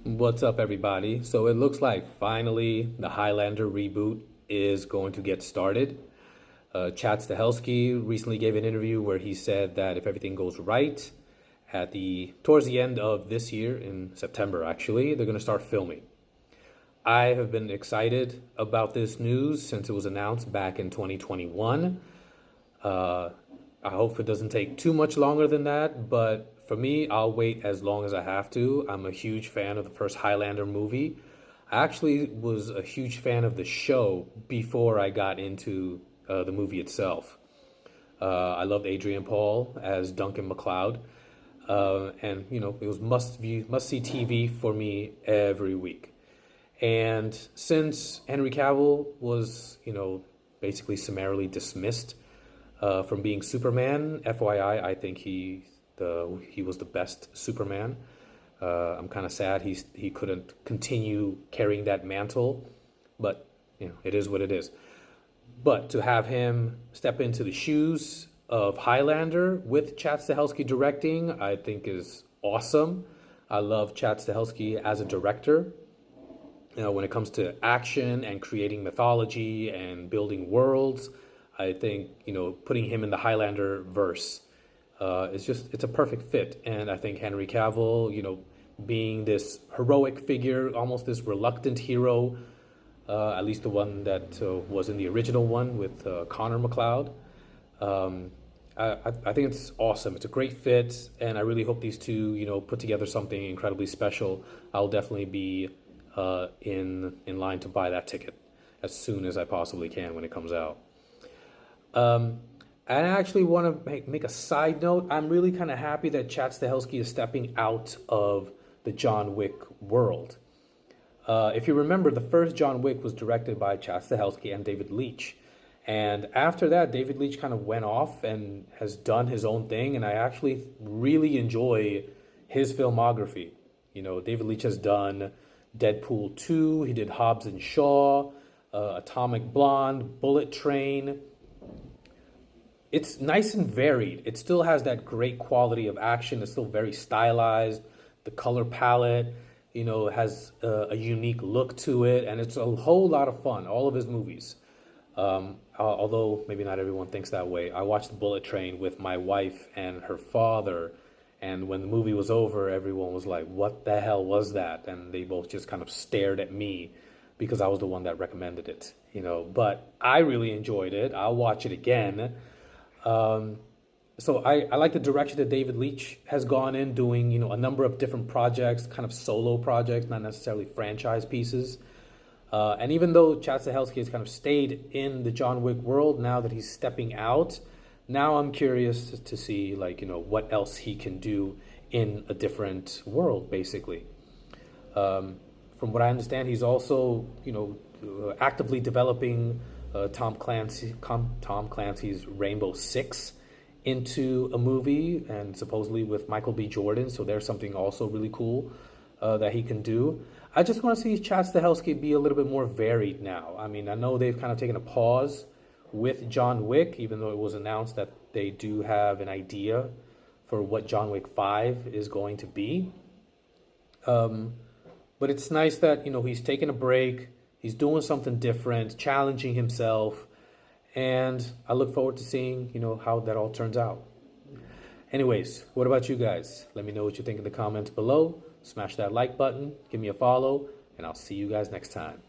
What's up, everybody? So it looks like finally the Highlander reboot is going to get started. Chad Stahelski recently gave an interview where he said that if everything goes right, towards the end of this year, in September actually, they're going to start filming. I have been excited about this news since it was announced back in 2021. Uh, I hope it doesn't take too much longer than that, but for me, I'll wait as long as I have to. I'm a huge fan of the first Highlander movie. I actually was a huge fan of the show before I got into the movie itself. I loved Adrian Paul as Duncan MacLeod, and it was must see TV for me every week. And since Henry Cavill was basically summarily dismissed from being Superman, FYI, I think he was the best Superman. I'm kind of sad he couldn't continue carrying that mantle, but it is what it is. But to have him step into the shoes of Highlander with Chad Stahelski directing, I think is awesome. I love Chad Stahelski as a director. When it comes to action and creating mythology and building worlds, I think putting him in the Highlander verse it's a perfect fit. And I think Henry Cavill, being this heroic figure, almost this reluctant hero, at least the one that was in the original one with Connor MacLeod. I think it's awesome. It's a great fit, and I really hope these two, put together something incredibly special. I'll definitely be in line to buy that ticket as soon as I possibly can when it comes out. And I actually want to make a side note. I'm really kind of happy that Chad Stahelski is stepping out of the John Wick world. If you remember, the first John Wick was directed by Chad Stahelski and David Leitch. And after that, David Leitch kind of went off and has done his own thing. And I actually really enjoy his filmography. David Leitch has done Deadpool 2. He did Hobbs and Shaw, Atomic Blonde, Bullet Train. It's nice and varied. It still has that great quality of action. It's still very stylized. The color palette, has a unique look to it, and it's a whole lot of fun. All of his movies, although maybe not everyone thinks that way. I watched Bullet Train with my wife and her father, and when the movie was over, everyone was like, "What the hell was that?" And they both just kind of stared at me because I was the one that recommended it. But I really enjoyed it. I'll watch it again. So I like the direction that David Leitch has gone in, doing, a number of different projects, kind of solo projects, not necessarily franchise pieces. And even though Chad Stahelski has kind of stayed in the John Wick world, now that he's stepping out, now I'm curious to see, what else he can do in a different world, basically. From what I understand, he's also, actively developing Tom Clancy's Rainbow Six into a movie, and supposedly with Michael B. Jordan. So there's something also really cool that he can do. I just want to see Chad Stahelski be a little bit more varied now. I mean, I know they've kind of taken a pause with John Wick, even though it was announced that they do have an idea for what John Wick 5 is going to be. But it's nice that, he's taking a break. He's doing something different, challenging himself, and I look forward to seeing, how that all turns out. Anyways, what about you guys? Let me know what you think in the comments below. Smash that like button, give me a follow, and I'll see you guys next time.